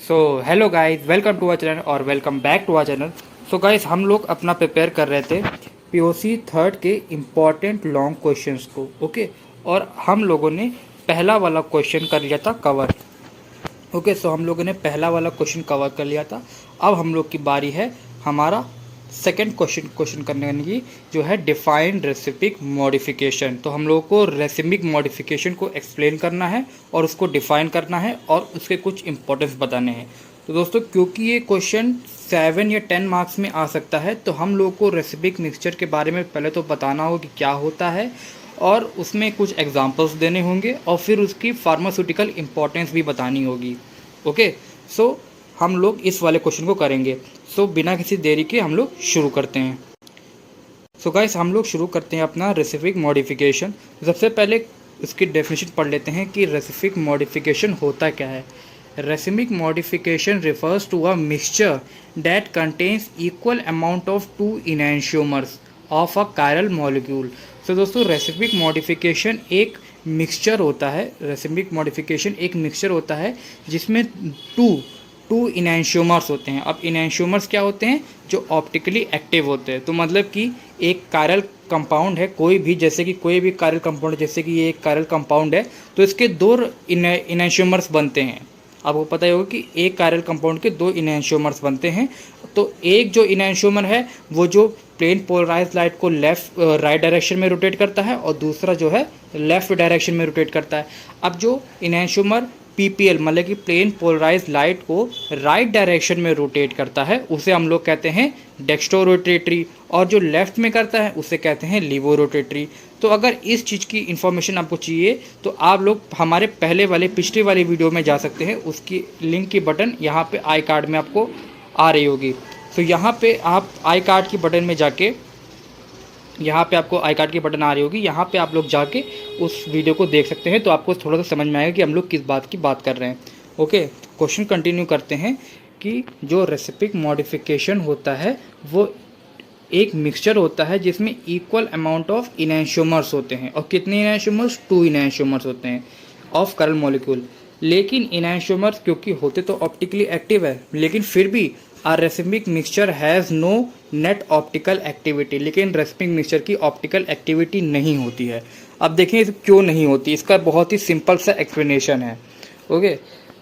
So hello guys, welcome to our channel और welcome back to our channel. So guys, हम लोग अपना prepare कर रहे थे पीओसी थर्ड के इम्पॉर्टेंट लॉन्ग क्वेश्चंस को। ओके, और हम लोगों ने पहला वाला क्वेश्चन कर लिया था कवर। ओके, सो हम लोगों ने पहला वाला क्वेश्चन कवर कर लिया था। अब हम लोग की बारी है हमारा सेकंड क्वेश्चन करने की, जो है डिफाइंड रेसिपिक मॉडिफिकेशन। तो हम लोगों को रेसिमिक मॉडिफिकेशन को एक्सप्लेन करना है और उसको डिफाइन करना है और उसके कुछ इंपॉर्टेंस बताने हैं। तो दोस्तों, क्योंकि ये क्वेश्चन 7 या 10 मार्क्स में आ सकता है, तो हम लोग को रेसिपिक मिक्सचर के बारे में पहले तो बताना होगा कि क्या होता है, और उसमें कुछ एग्जांपल्स देने होंगे और फिर उसकी फार्मास्यूटिकल इम्पोर्टेंस भी बतानी होगी। ओके, सो हम लोग इस वाले क्वेश्चन को करेंगे। सो बिना किसी देरी के हम लोग शुरू करते हैं। सो गाइस, हम लोग शुरू करते हैं अपना रेसिपिक मॉडिफिकेशन। सबसे पहले इसकी डेफिनेशन पढ़ लेते हैं कि रेसिपिक मॉडिफिकेशन होता क्या है। Racemic modification refers to a mixture that contains equal amount of two enantiomers of a chiral molecule। तो दोस्तों, रेसिमिक मॉडिफिकेशन एक मिक्सचर होता है। रेसिमिक मॉडिफिकेशन एक मिक्सचर होता है जिसमें टू इनैंशियोमर्स होते हैं। अब इनैंशियोमर्स क्या होते हैं? जो ऑप्टिकली एक्टिव होते हैं। तो मतलब कि एक कायरल कंपाउंड है, कोई भी, जैसे कि कोई भी कायरल कंपाउंड, जैसे कि ये एक कायरल कंपाउंड है, तो इसके दो इनैंशियोमर्स बनते हैं। आपको पता ही होगा कि एक कायरल कंपाउंड के दो इनैंशियोमर्स बनते हैं। तो एक जो इनैंशियोमर है वो जो प्लेन पोलराइज लाइट को राइट डायरेक्शन में रोटेट करता है और दूसरा जो है लेफ्ट डायरेक्शन में रोटेट करता है। अब जो इनैंशियोमर पीपीएल मतलब कि प्लेन पोलराइज लाइट को राइट डायरेक्शन में रोटेट करता है, उसे हम लोग कहते हैं डेक्स्ट्रो रोटेटरी, और जो लेफ्ट में करता है उसे कहते हैं लीवो रोटेटरी। तो अगर इस चीज़ की इन्फॉर्मेशन आपको चाहिए तो आप लोग हमारे पिछली वाली वीडियो में जा सकते हैं। उसकी लिंक की बटन यहाँ पे आई कार्ड में आपको आ रही होगी। तो यहाँ पे आप आई कार्ड की बटन में जाके, यहाँ पे आपको आई कार्ड की बटन आ रही होगी, यहाँ पे आप लोग जाके उस वीडियो को देख सकते हैं। तो आपको थोड़ा सा समझ में आएगा कि हम लोग किस बात की बात कर रहे हैं। ओके, क्वेश्चन कंटिन्यू करते हैं कि जो रेसिपिक मॉडिफिकेशन होता है वो एक मिक्सचर होता है जिसमें इक्वल अमाउंट ऑफ इनैंशियोमर्स होते हैं। और कितने इनैंशियोमर्स? 2 इनैंशियोमर्स होते हैं ऑफ करल मॉलिक्यूल। लेकिन इनैंशियोमर्स क्योंकि होते तो ऑप्टिकली एक्टिव है, लेकिन फिर भी racemic mixture has no net optical activity. लेकिन रेसिमिक मिक्सचर की ऑप्टिकल एक्टिविटी नहीं होती है। अब देखें क्यों नहीं होती, इसका बहुत ही सिंपल सा एक्सप्लेनेशन है। ओके,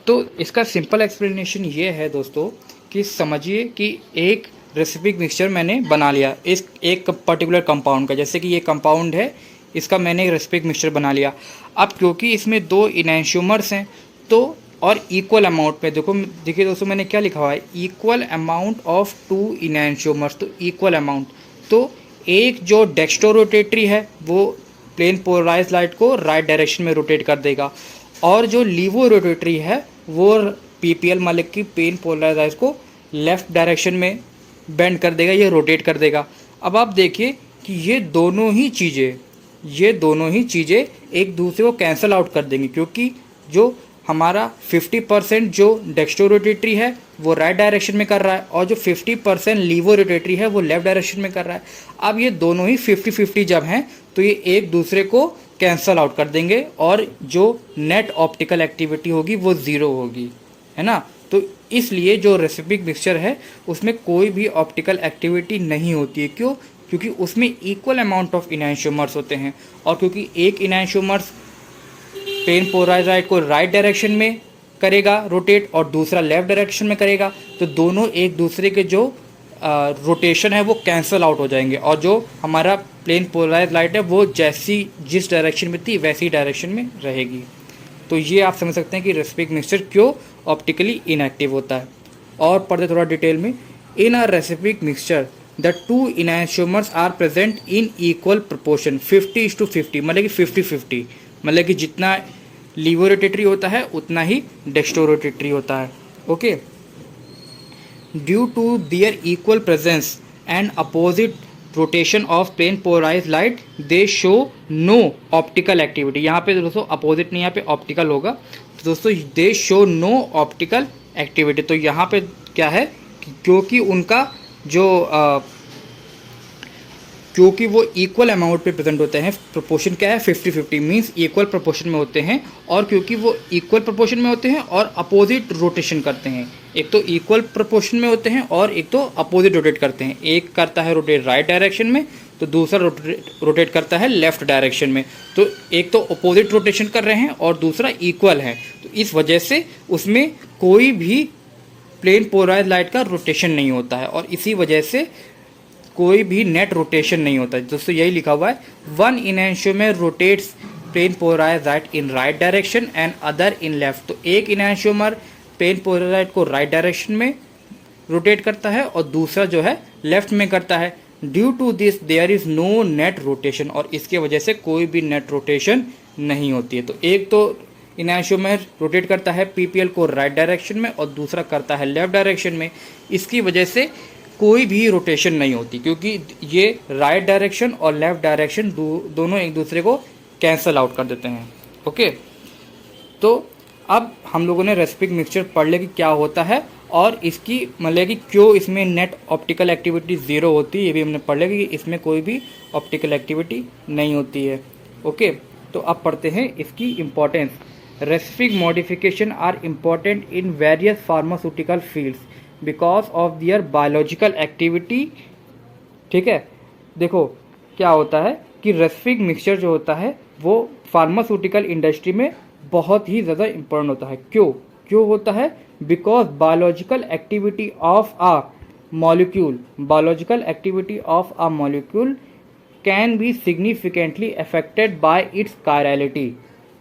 तो इसका सिंपल एक्सप्लेनेशन ये है दोस्तों कि समझिए कि एक रेसिपिक मिक्सचर मैंने बना लिया इस एक पर्टिकुलर कंपाउंड का, जैसे कि ये कंपाउंड है, इसका मैंने एक रेसिपिक मिक्सचर बना लिया। अब क्योंकि इसमें 2 इनैंशियोमर्स हैं तो और इक्वल अमाउंट में, देखिए दोस्तों, मैंने क्या लिखा हुआ है, इक्वल अमाउंट ऑफ 2 इनैंशियोमर्स। तो इक्वल अमाउंट, तो एक जो डेक्स्ट्रो रोटेटरी है वो प्लेन पोलराइज लाइट को राइट डायरेक्शन में रोटेट कर देगा, और जो लीवो रोटेटरी है वो पीपीएल मतलब कि प्लेन पोलराइज लाइट को लेफ्ट डायरेक्शन में बेंड कर देगा, ये रोटेट कर देगा। अब आप देखिए कि ये दोनों ही चीज़ें एक दूसरे को कैंसिल आउट कर देंगी, क्योंकि जो हमारा 50% जो डेक्स्ट्रो रोटेटरी है वो राइट डायरेक्शन में कर रहा है और जो 50% लीवो रोटेटरी है वो लेफ्ट डायरेक्शन में कर रहा है। अब ये दोनों ही 50-50 जब हैं तो ये एक दूसरे को कैंसिल आउट कर देंगे और जो नेट ऑप्टिकल एक्टिविटी होगी वो ज़ीरो होगी, है ना। तो इसलिए जो रेसिपिक मिक्सचर है उसमें कोई भी ऑप्टिकल एक्टिविटी नहीं होती है। क्यों? क्योंकि उसमें इक्वल अमाउंट ऑफ इनैंशियोमर्स होते हैं, और क्योंकि एक इनैंशियोमर्स प्लेन पोलराइज लाइट को राइट डायरेक्शन में करेगा रोटेट और दूसरा लेफ्ट डायरेक्शन में करेगा, तो दोनों एक दूसरे के जो रोटेशन है वो कैंसिल आउट हो जाएंगे, और जो हमारा प्लेन पोलराइज लाइट है वो जिस डायरेक्शन में थी वैसी डायरेक्शन में रहेगी। तो ये आप समझ सकते हैं कि रेसिपिक मिक्सचर क्यों ऑप्टिकली इनएक्टिव होता है। और पढ़ते थोड़ा डिटेल में, in a racemic mixture the 2 enantiomers are present in equal proportion 50:50, मतलब कि 50-50, मतलब कि जितना लीवो रोटेटरी होता है उतना ही डेक्स्ट्रो रोटेटरी होता है। Okay, due to their equal presence and opposite rotation of plane polarise light they show no optical activity. यहाँ पे दोस्तों अपोजिट नहीं, यहाँ पे ऑप्टिकल होगा। तो दोस्तों they show no optical activity, तो यहाँ पे क्या है, क्योंकि उनका जो क्योंकि वो इक्वल अमाउंट पे प्रेजेंट होते हैं, प्रोपोर्शन क्या है 50-50 मीन्स इक्वल प्रोपोर्शन में होते हैं, और क्योंकि वो इक्वल प्रोपोर्शन में होते हैं और अपोजिट रोटेशन करते हैं, एक तो इक्वल प्रोपोर्शन में होते हैं और एक तो अपोजिट रोटेट करते हैं, एक करता है रोटेट राइट डायरेक्शन में तो दूसरा रोटेट करता है लेफ्ट डायरेक्शन में, तो एक तो अपोजिट रोटेशन कर रहे हैं और दूसरा इक्वल है, तो इस वजह से उसमें कोई भी प्लेन पोलराइज लाइट का रोटेशन नहीं होता है और इसी वजह से कोई भी नेट रोटेशन नहीं होता है। दोस्तों यही लिखा हुआ है, one enantiomer rotates plane polarise light in right direction and other in left. तो एक इनैंशियोमर प्लेन पोलराइज लाइट को राइट डायरेक्शन में रोटेट करता है और दूसरा जो है लेफ्ट में करता है। Due to this there is no net rotation, और इसके वजह से कोई भी नेट रोटेशन नहीं होती है। तो एक तो इनैंशियोमर रोटेट करता है पीपीएल को राइट डायरेक्शन में और दूसरा करता है लेफ्ट डायरेक्शन में, इसकी वजह से कोई भी रोटेशन नहीं होती, क्योंकि ये राइट डायरेक्शन और लेफ्ट डायरेक्शन दोनों एक दूसरे को कैंसल आउट कर देते हैं। ओके, तो अब हम लोगों ने रेसिपिक मिक्सचर पढ़ लिया कि क्या होता है और इसकी मतलब कि क्यों इसमें नेट ऑप्टिकल एक्टिविटी ज़ीरो होती है, ये भी हमने पढ़ लिया कि इसमें कोई भी ऑप्टिकल एक्टिविटी नहीं होती है। ओके, तो अब पढ़ते हैं इसकी importance. Racemic modification are important in various pharmaceutical fields because of their biological activity. ठीक है, देखो क्या होता है कि रेसिपिक मिक्सचर जो होता है वो फार्मास्यूटिकल इंडस्ट्री में बहुत ही ज़्यादा इम्पोर्टेंट होता है। क्यों होता है? Because biological activity of a molecule can be significantly affected by it's chirality.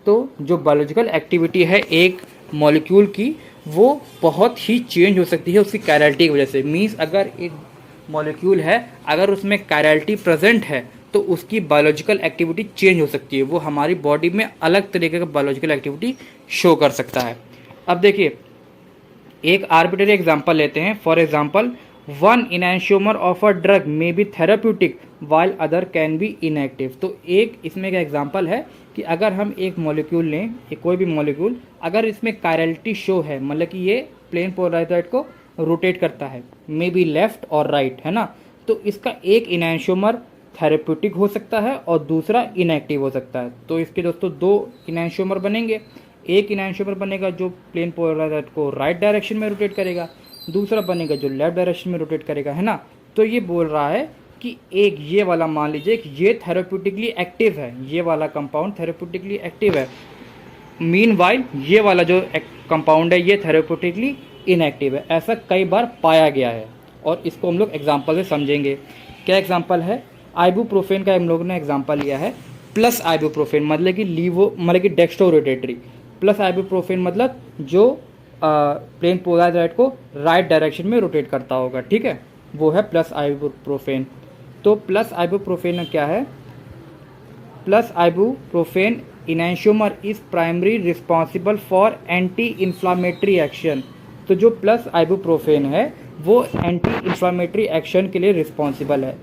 तो जो बायोलॉजिकल एक्टिविटी है एक मॉलिक्यूल की वो बहुत ही चेंज हो सकती है उसकी कायरलिटी की वजह से। मीन्स अगर एक मॉलिक्यूल है, अगर उसमें कायरलिटी प्रेजेंट है तो उसकी बायोलॉजिकल एक्टिविटी चेंज हो सकती है, वो हमारी बॉडी में अलग तरीके का बायोलॉजिकल एक्टिविटी शो कर सकता है। अब देखिए एक आर्बिट्ररी एग्जांपल लेते हैं। For example, one enantiomer of a drug may be therapeutic while other can be inactive. तो एक इसमें का एग्जांपल है कि अगर हम एक मॉलिक्यूल लें, कोई भी मॉलिक्यूल, अगर इसमें कायरलिटी शो है, मतलब कि ये प्लेन पोलराइज्ड लाइट को रोटेट करता है, मे बी लेफ्ट और राइट, है ना, तो इसका एक इनैंशियोमर थेरेप्यूटिक हो सकता है और दूसरा इनएक्टिव हो सकता है। तो इसके दोस्तों दो इनैंशियोमर बनेंगे, एक इनैंशियोमर बनेगा जो प्लेन पोलराइज्ड लाइट को राइट डायरेक्शन में रोटेट करेगा, दूसरा बनेगा जो लेफ्ट डायरेक्शन में रोटेट करेगा, है ना। तो ये बोल रहा है कि एक ये वाला मान लीजिए कि ये थेरेप्यूटिकली एक्टिव है, ये वाला कंपाउंड थेरेप्यूटिकली एक्टिव है, मीनवाइल ये वाला जो कंपाउंड है ये थेरेप्यूटिकली इनएक्टिव है। ऐसा कई बार पाया गया है और इसको हम लोग एग्जाम्पल से समझेंगे। क्या एग्जाम्पल है? आइबुप्रोफेन का हम लोगों ने एग्जाम्पल लिया है प्लस आइबुप्रोफेन, मतलब कि डेक्स्ट्रोरोटेटरी, प्लस आइबुप्रोफेन मतलब जो प्लेन पोलराइज्ड लाइट को राइट डायरेक्शन में रोटेट करता होगा, ठीक है, वो है प्लस आइबुप्रोफेन। तो प्लस आइबुप्रोफेन क्या है? Plus ibuprofen enantiomer is primary responsible for anti inflammatory action. तो जो प्लस आइबुप्रोफेन है वो एंटी इन्फ्लामेटरी एक्शन के लिए रिस्पॉन्सिबल है।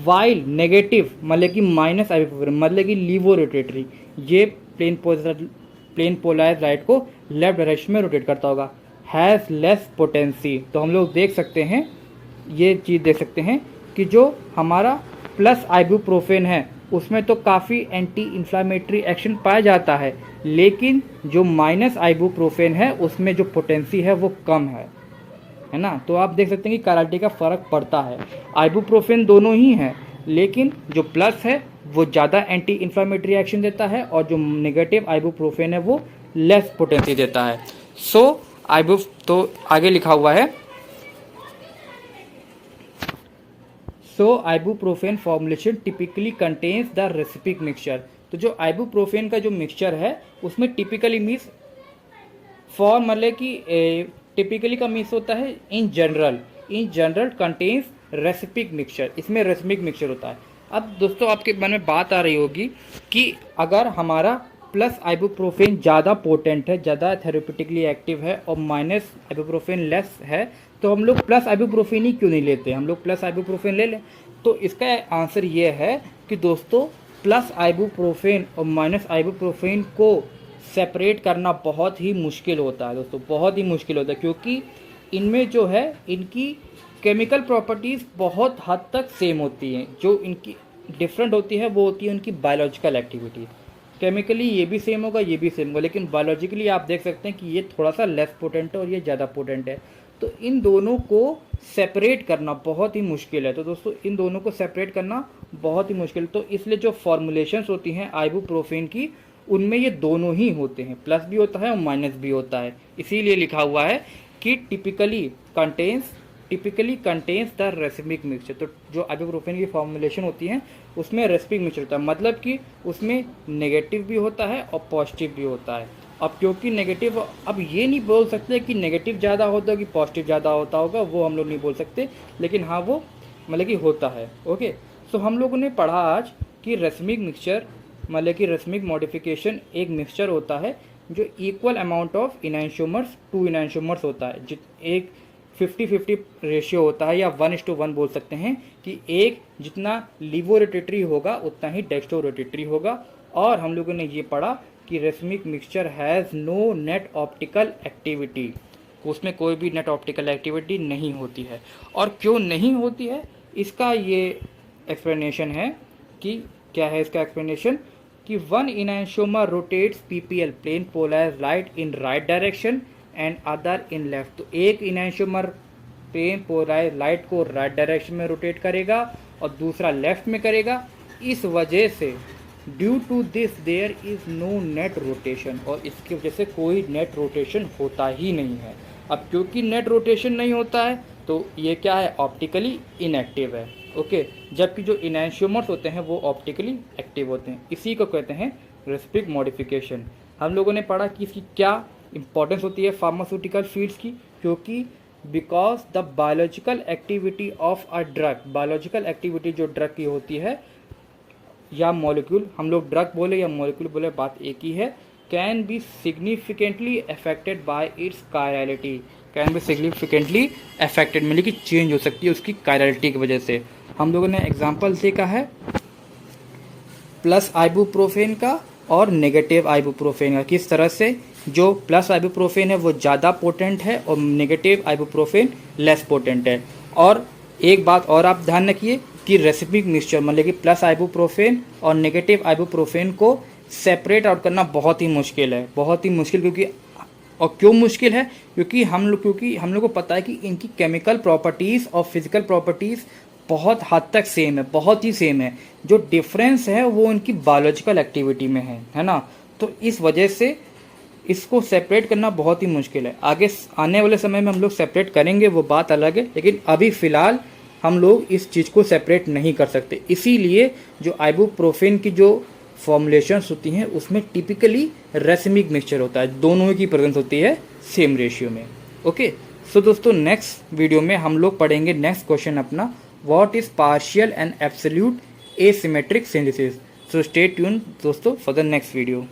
वाइल नेगेटिव मतलब कि माइनस आइबुप्रोफेन मतलब कि लीवोरोटेटरी, ये प्लेन पोलराइज्ड लाइट को लेफ्ट डायरेक्शन में रोटेट करता होगा। Has less potency. तो हम लोग देख सकते हैं, ये चीज़ देख सकते हैं कि जो हमारा प्लस आइबुप्रोफेन है उसमें तो काफ़ी एंटी इन्फ्लामेटरी एक्शन पाया जाता है, लेकिन जो माइनस आइबुप्रोफेन है उसमें जो पोटेंसी है वो कम है ना। तो आप देख सकते हैं कि कायरलिटी का फ़र्क पड़ता है। आइबुप्रोफेन दोनों ही हैं, लेकिन जो प्लस है वो ज़्यादा एंटी इन्फ्लामेटरी एक्शन देता है और जो नेगेटिव आइबुप्रोफेन है वो लेस पोटेंसी देता है। तो आगे लिखा हुआ है, ibuprofen formulation typically contains the racemic mixture. तो जो आइबुप्रोफेन का जो मिक्सचर है उसमें टिपिकली मीन्स फॉर्म मतलब कि टिपिकली का मीन्स होता है इन जनरल कंटेन्स रेसिपिक मिक्सचर, इसमें रेसिपिक मिक्सचर होता है। अब दोस्तों आपके मन में बात आ रही होगी कि अगर हमारा प्लस आइबुप्रोफेन ज़्यादा पोटेंट है, ज़्यादा थेरेप्यूटिकली एक्टिव है और माइनस आइबुप्रोफेन लेस है, तो हम लोग प्लस आइबुप्रोफेन ही क्यों नहीं लेते, हम लोग प्लस आइबुप्रोफेन ले लें। तो इसका आंसर ये है कि दोस्तों प्लस आइबुप्रोफेन और माइनस आइबुप्रोफेन को सेपरेट करना बहुत ही मुश्किल होता है दोस्तों, बहुत ही मुश्किल होता है, क्योंकि इनमें जो है इनकी केमिकल प्रॉपर्टीज़ बहुत हद तक सेम होती हैं। जो इनकी डिफरेंट होती है वो होती है उनकी बायोलॉजिकल एक्टिविटी। केमिकली ये भी सेम होगा, ये भी सेम होगा, लेकिन बायोलॉजिकली आप देख सकते हैं कि ये थोड़ा सा लेस पोटेंट है और ये ज़्यादा पोटेंट है। तो इन दोनों को सेपरेट करना बहुत ही मुश्किल है। तो दोस्तों इन दोनों को सेपरेट करना बहुत ही मुश्किल, तो इसलिए जो फॉर्मुलेशंस होती हैं आइबुप्रोफेन की, उनमें ये दोनों ही होते हैं, प्लस भी होता है और माइनस भी होता है। इसीलिए लिखा हुआ है कि typically contains the racemic mixture. तो जो आइबुप्रोफेन की फॉर्मुलेशन होती है उसमें रेसिमिक मिक्सचर होता है, मतलब कि उसमें नेगेटिव भी होता है और पॉजिटिव भी होता है। अब क्योंकि नेगेटिव, अब ये नहीं बोल सकते कि नेगेटिव ज़्यादा होता है कि पॉजिटिव ज़्यादा होता होगा, वो हम लोग नहीं बोल सकते, लेकिन हाँ वो मतलब कि होता है। ओके, सो हम लोगों ने पढ़ा आज कि रेसिमिक मिक्सचर मतलब कि रेसिमिक मॉडिफिकेशन एक मिक्सचर होता है जो इक्वल अमाउंट ऑफ इनैंशियोमर्स 2 इनैंशियोमर्स होता है। एक 50-50 रेशियो होता है, या 1:1 बोल सकते हैं कि एक जितना लिवोरोटेटरी होगा उतना ही डेक्स्ट्रोरोटेटरी होगा। और हम लोगों ने ये पढ़ा कि racemic mixture has no net optical activity, उसमें कोई भी नेट ऑप्टिकल एक्टिविटी नहीं होती है। और क्यों नहीं होती है इसका ये एक्सप्लेनेशन है कि क्या है इसका एक्सप्लेनेशन, कि 1 enantiomer rotates PPL plane polarized light in right direction and other in left. तो एक इनैंशियोमर प्लेन पोलराइज्ड लाइट को राइट डायरेक्शन में रोटेट करेगा और दूसरा लेफ्ट में करेगा। इस वजह से due to this there is no net rotation, और इसकी वजह से कोई नेट रोटेशन होता ही नहीं है। अब क्योंकि नेट रोटेशन नहीं होता है तो ये क्या है, ऑप्टिकली इनएक्टिव है। ओके, जबकि जो इनैंशियोमर्स होते हैं वो ऑप्टिकली एक्टिव होते हैं, इसी को कहते हैं रेसिमिक मॉडिफिकेशन। हम लोगों ने पढ़ा कि इसकी क्या इंपॉर्टेंस होती है फार्मास्यूटिकल फील्ड्स की, क्योंकि because the biological activity of a drug, biological activity जो ड्रग की होती है या मॉलिक्यूल, हम लोग ड्रग बोले या मॉलिक्यूल बोले बात एक ही है, can be significantly affected by it's chirality, can be significantly affected मतलब कि चेंज हो सकती है उसकी कायरलिटी की वजह से। हम लोगों ने एग्जांपल देखा है प्लस आइबुप्रोफेन का और नेगेटिव आइबुप्रोफेन का, किस तरह से जो प्लस आइबुप्रोफेन है वो ज़्यादा पोटेंट है और नेगेटिव आइबुप्रोफेन लेस पोटेंट है। और एक बात और आप ध्यान रखिए कि रेसिमिक मिक्सचर मतलब कि प्लस आइबुप्रोफेन और नेगेटिव आइबुप्रोफेन को सेपरेट आउट करना बहुत ही मुश्किल है, बहुत ही मुश्किल। क्योंकि और क्यों मुश्किल है, क्योंकि हम लोग को पता है कि इनकी केमिकल प्रॉपर्टीज़ और फिजिकल प्रॉपर्टीज़ बहुत हद तक सेम है, बहुत ही सेम है। जो डिफरेंस है वो इनकी बायोलॉजिकल एक्टिविटी में है ना। तो इस वजह से इसको सेपरेट करना बहुत ही मुश्किल है। आगे आने वाले समय में हम लोग सेपरेट करेंगे, वो बात अलग है, लेकिन अभी फ़िलहाल हम लोग इस चीज़ को सेपरेट नहीं कर सकते। इसीलिए जो आइबुप्रोफेन की जो फॉर्मुलेशंस होती हैं उसमें टिपिकली रेसिमिक मिक्सचर होता है, दोनों की प्रेजेंस होती है सेम रेशियो में। ओके, सो दोस्तों नेक्स्ट वीडियो में हम लोग पढ़ेंगे नेक्स्ट क्वेश्चन अपना, what is partial and absolute asymmetric synthesis. So stay tune दोस्तों फॉर द नेक्स्ट वीडियो।